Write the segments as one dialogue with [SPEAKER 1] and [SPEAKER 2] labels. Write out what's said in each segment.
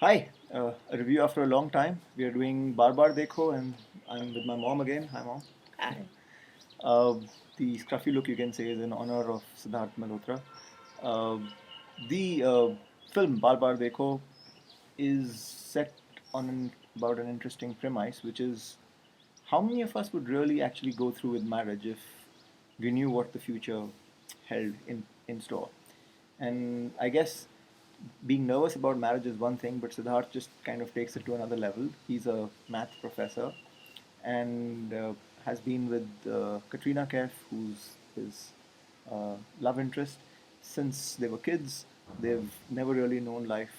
[SPEAKER 1] Hi, a review after a long time. We are doing Baar Baar Dekho, and I'm with my mom again. Hi, mom.
[SPEAKER 2] Hi.
[SPEAKER 1] Uh, the scruffy look you can say is in honor of Siddharth Malhotra. Uh, the film Baar Baar Dekho is set on about an interesting premise, which is how many of us would really actually go through with marriage if we knew what the future held in store. And I guess being nervous about marriage is one thing, but Siddharth just kind of takes it to another level. He's a math professor and has been with Katrina Kaif, who's his love interest, since they were kids. They've never really known life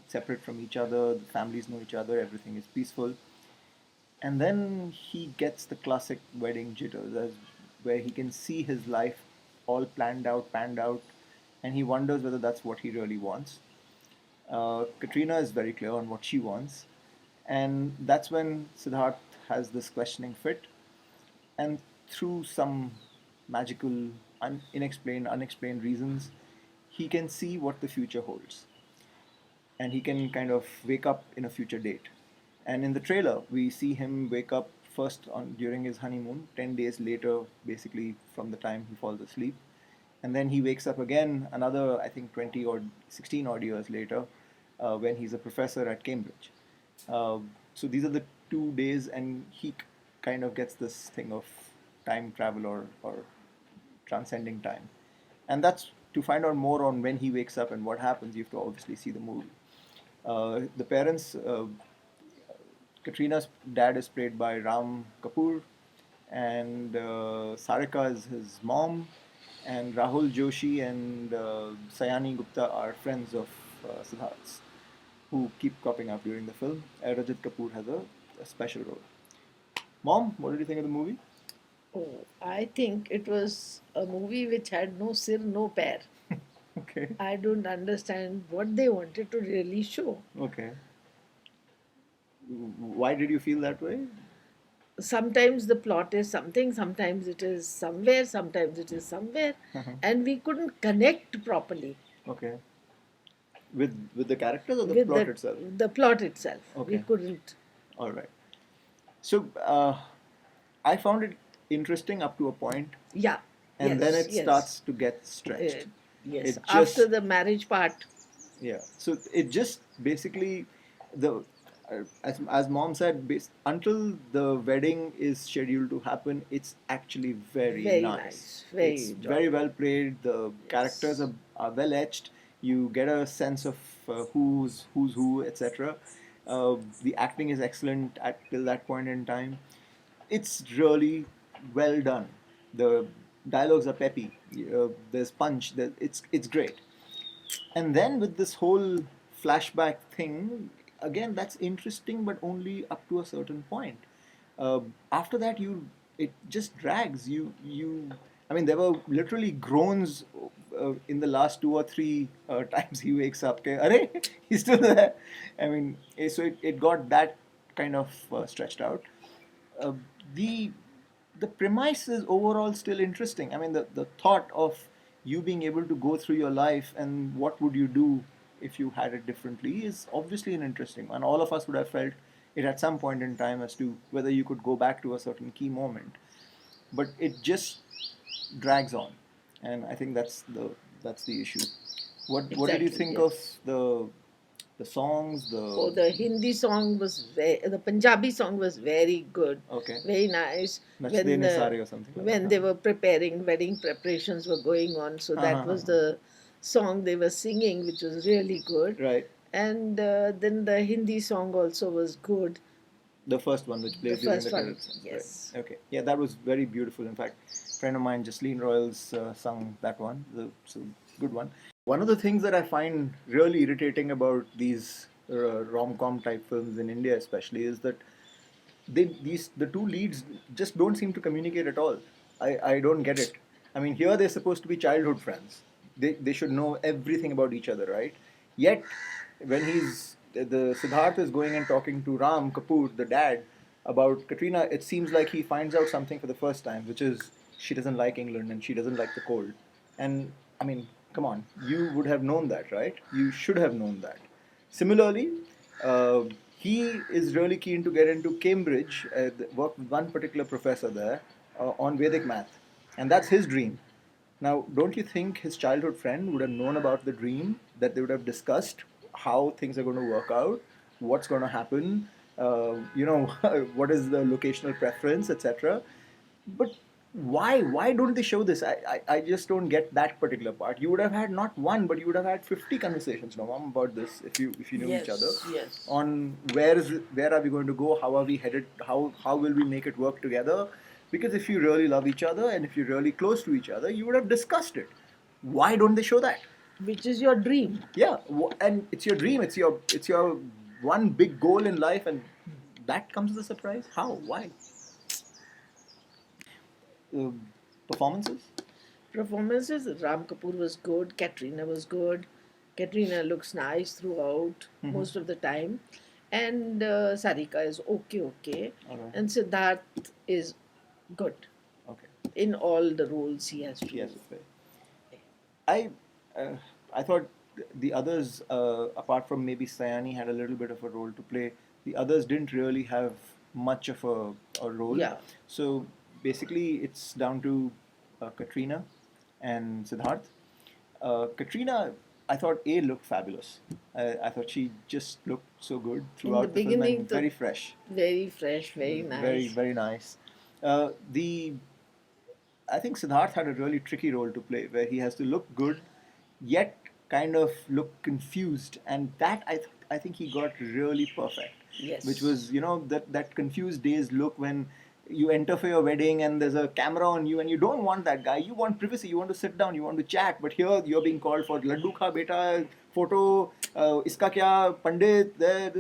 [SPEAKER 1] separate from each other. The families know each other. Everything is peaceful. And then he gets the classic wedding jitters, where he can see his life all planned out, panned out, and he wonders whether that's what he really wants. Katrina is very clear on what she wants, and that's when Siddharth has this questioning fit, and through some magical, unexplained reasons, he can see what the future holds, and he can kind of wake up in a future date. And in the trailer, we see him wake up first on during his honeymoon, 10 days later, basically from the time he falls asleep, and then he wakes up again another, I think, 20 or 16 odd years later, when he's a professor at Cambridge. Uh, so these are the 2 days, and he kind of gets this thing of time travel or transcending time. And that's to find out more on when he wakes up and what happens. You have to obviously see the movie. The parents, Katrina's dad is played by Ram Kapoor, and Sarika is his mom, and Rahul Joshi and Sayani Gupta are friends of Siddharth's, who keep cropping up during the film. Rajat Kapoor has a special role. Mom, what did you think of the movie?
[SPEAKER 2] Oh, I think it was a movie which had no sir, no pair.
[SPEAKER 1] Okay.
[SPEAKER 2] I don't understand what they wanted to really show.
[SPEAKER 1] Okay. Why did you feel that way?
[SPEAKER 2] Sometimes the plot is something, sometimes it is somewhere, sometimes it is somewhere, and we couldn't connect properly
[SPEAKER 1] Okay. With the characters or the
[SPEAKER 2] with
[SPEAKER 1] plot itself?
[SPEAKER 2] the plot itself. We
[SPEAKER 1] Okay.
[SPEAKER 2] couldn't.
[SPEAKER 1] All right. So I found it interesting up to a point,
[SPEAKER 2] Yeah,
[SPEAKER 1] and then
[SPEAKER 2] yes,
[SPEAKER 1] it
[SPEAKER 2] yes,
[SPEAKER 1] starts to get
[SPEAKER 2] uh,
[SPEAKER 1] stretched.
[SPEAKER 2] yes.
[SPEAKER 1] It
[SPEAKER 2] After
[SPEAKER 1] just
[SPEAKER 2] the marriage part,
[SPEAKER 1] Yeah. So it just basically the as mom said, until the wedding is scheduled to happen, it's actually very
[SPEAKER 2] very
[SPEAKER 1] nice.
[SPEAKER 2] nice,
[SPEAKER 1] It's
[SPEAKER 2] very
[SPEAKER 1] very
[SPEAKER 2] enjoyable.
[SPEAKER 1] well played. The characters
[SPEAKER 2] Yes.
[SPEAKER 1] are well etched. You get a sense of who's who, etc. The acting is excellent at till that point in time. It's really well done. The dialogues are peppy. There's punch. It's great. And then with this whole flashback thing, again, that's interesting, but only up to a certain point. Uh, After that, it just drags you. I mean, there were literally groans in the last two or three times he wakes up. Okay, Are, he's still there. I mean, so it got that kind of stretched out. Uh, the the premise is overall still interesting. I mean, the thought of you being able to go through your life and what would you do if you had it differently is obviously an interesting one. All of us would have felt it at some point in time as to whether you could go back to a certain key moment, but it just drags on, and I think that's the issue. What did you
[SPEAKER 2] Exactly,
[SPEAKER 1] think of
[SPEAKER 2] yes.
[SPEAKER 1] the songs?
[SPEAKER 2] Oh,
[SPEAKER 1] The
[SPEAKER 2] the Hindi song was the Punjabi song was very good,
[SPEAKER 1] Okay,
[SPEAKER 2] very nice.
[SPEAKER 1] Nachde
[SPEAKER 2] When
[SPEAKER 1] Ne Sare or something like
[SPEAKER 2] when
[SPEAKER 1] that.
[SPEAKER 2] they were preparing, wedding preparations were going on, so
[SPEAKER 1] Huh?
[SPEAKER 2] that was the song they were singing, which was really good.
[SPEAKER 1] Right.
[SPEAKER 2] And then the Hindi song also was good.
[SPEAKER 1] The first one, which
[SPEAKER 2] The
[SPEAKER 1] plays during the
[SPEAKER 2] first one,
[SPEAKER 1] credits. Right.
[SPEAKER 2] yes.
[SPEAKER 1] Okay. Yeah, that was very beautiful. In fact, a friend of mine, Jasleen Royals, sung that one. So good one. One of the things that I find really irritating about these rom-com type films in India, especially, is that the two leads just don't seem to communicate at all. I don't get it. I mean, here they're supposed to be childhood friends. They should know everything about each other, right? Yet, when the Siddharth is going and talking to Ram Kapoor, the dad, about Katrina, it seems like he finds out something for the first time, which is she doesn't like England and she doesn't like the cold. And I mean, come on, you would have known that, right? You should have known that. Similarly, uh, he is really keen to get into Cambridge, work with one particular professor there on Vedic math, and that's his dream. Now, don't you think his childhood friend would have known about the dream, that they would have discussed how things are going to work out, what's going to happen, what is the locational preference, etc. But why don't they show this? I just don't get that particular part. You would have had not one, but you would have had 50 conversations, Nawam, about this if you knew each other,
[SPEAKER 2] Yes, yes.
[SPEAKER 1] on where are we going to go, how are we headed, how will we make it work together? Because if you really love each other and if you're really close to each other, you would have discussed it. Why don't they show that?
[SPEAKER 2] Which is your dream.
[SPEAKER 1] Yeah, and it's your dream. It's your one big goal in life, and that comes as a surprise. How? Why? Uh, Performances.
[SPEAKER 2] Performances, Ram Kapoor was good, Katrina was good. Katrina looks nice throughout most of the time. And Sarika is okay, okay.
[SPEAKER 1] All right.
[SPEAKER 2] And Siddharth is good
[SPEAKER 1] Okay.
[SPEAKER 2] in all the roles he has to
[SPEAKER 1] Yes.
[SPEAKER 2] do.
[SPEAKER 1] I uh, I thought the others, apart from maybe Sayani, had a little bit of a role to play. The others didn't really have much of a role.
[SPEAKER 2] Yeah.
[SPEAKER 1] So basically, it's down to Katrina and Siddharth. Katrina, I thought looked fabulous. I thought she just looked so good
[SPEAKER 2] In the
[SPEAKER 1] throughout the film
[SPEAKER 2] beginning,
[SPEAKER 1] and very fresh.
[SPEAKER 2] very fresh, very nice.
[SPEAKER 1] Very nice. The I think Siddharth had a really tricky role to play where he has to look good, yet kind of look confused, and that I think he got really perfect.
[SPEAKER 2] Yes.
[SPEAKER 1] Which was, that confused dazed look when you enter for your wedding and there's a camera on you and you don't want that guy. You want privacy. You want to sit down. You want to chat. But here you're being called for laddu kha beta photo. Iska kya pandit there.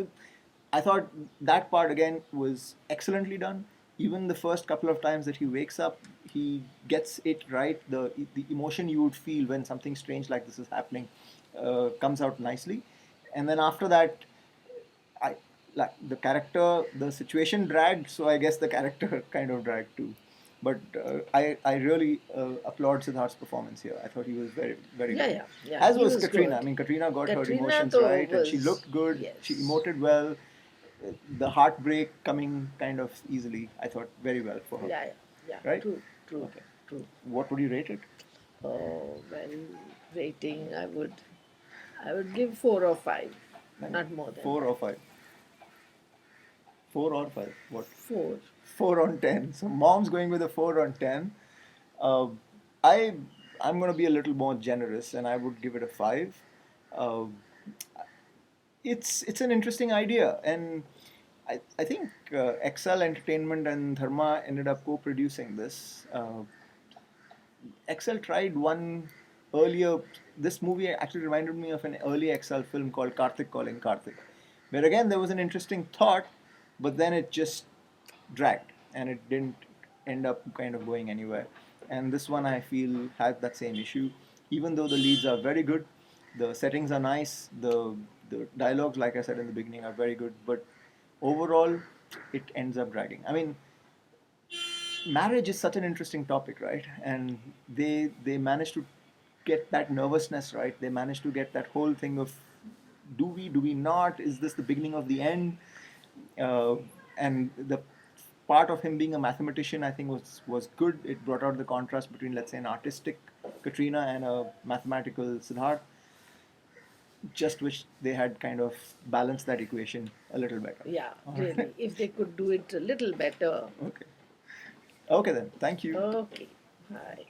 [SPEAKER 1] I thought that part again was excellently done. Even the first couple of times that he wakes up, he gets it right. The emotion you would feel when something strange like this is happening comes out nicely. And then after that, I like the character, the situation dragged, so I guess the character kind of dragged too. But I really applaud Siddharth's performance here. I thought he was very
[SPEAKER 2] Yeah,
[SPEAKER 1] good.
[SPEAKER 2] yeah, yeah.
[SPEAKER 1] As
[SPEAKER 2] He
[SPEAKER 1] was
[SPEAKER 2] was
[SPEAKER 1] Katrina.
[SPEAKER 2] good.
[SPEAKER 1] I mean, Katrina got her
[SPEAKER 2] Katrina
[SPEAKER 1] emotions
[SPEAKER 2] though
[SPEAKER 1] right, and she
[SPEAKER 2] was-
[SPEAKER 1] looked good.
[SPEAKER 2] yes.
[SPEAKER 1] She emoted well. The heartbreak coming kind of easily. I thought very well for her.
[SPEAKER 2] Yeah, yeah.
[SPEAKER 1] Right?
[SPEAKER 2] True, true,
[SPEAKER 1] Okay.
[SPEAKER 2] true.
[SPEAKER 1] What would you rate it?
[SPEAKER 2] Oh, well, rating I would give 4 or 5, not more than
[SPEAKER 1] 4 or 5? 4 or 5? What?
[SPEAKER 2] 4.
[SPEAKER 1] 4 on 10. So mom's going with a 4 on 10. Uh, I I'm gonna be a little more generous, and I would give it a 5. Uh, it's an interesting idea, and I think Excel Entertainment and Dharma ended up co-producing this. Excel tried one earlier. This movie actually reminded me of an early Excel film called Karthik Calling Karthik, where again there was an interesting thought, but then it just dragged and it didn't end up kind of going anywhere. And this one I feel had that same issue. Even though the leads are very good, the settings are nice, the dialogues, like I said in the beginning, are very good, but overall it ends up dragging. I mean, marriage is such an interesting topic, right? And they managed to get that nervousness right. They managed to get that whole thing of, do we not? Is this the beginning of the end? Uh, and the part of him being a mathematician, I think, was good. It brought out the contrast between, let's say, an artistic Katrina and a mathematical Siddharth. Just wish they had kind of balanced that equation a little better.
[SPEAKER 2] Yeah,
[SPEAKER 1] All
[SPEAKER 2] really.
[SPEAKER 1] right.
[SPEAKER 2] If they could do it a little better.
[SPEAKER 1] Okay. Okay then. Thank you.
[SPEAKER 2] Okay. Bye.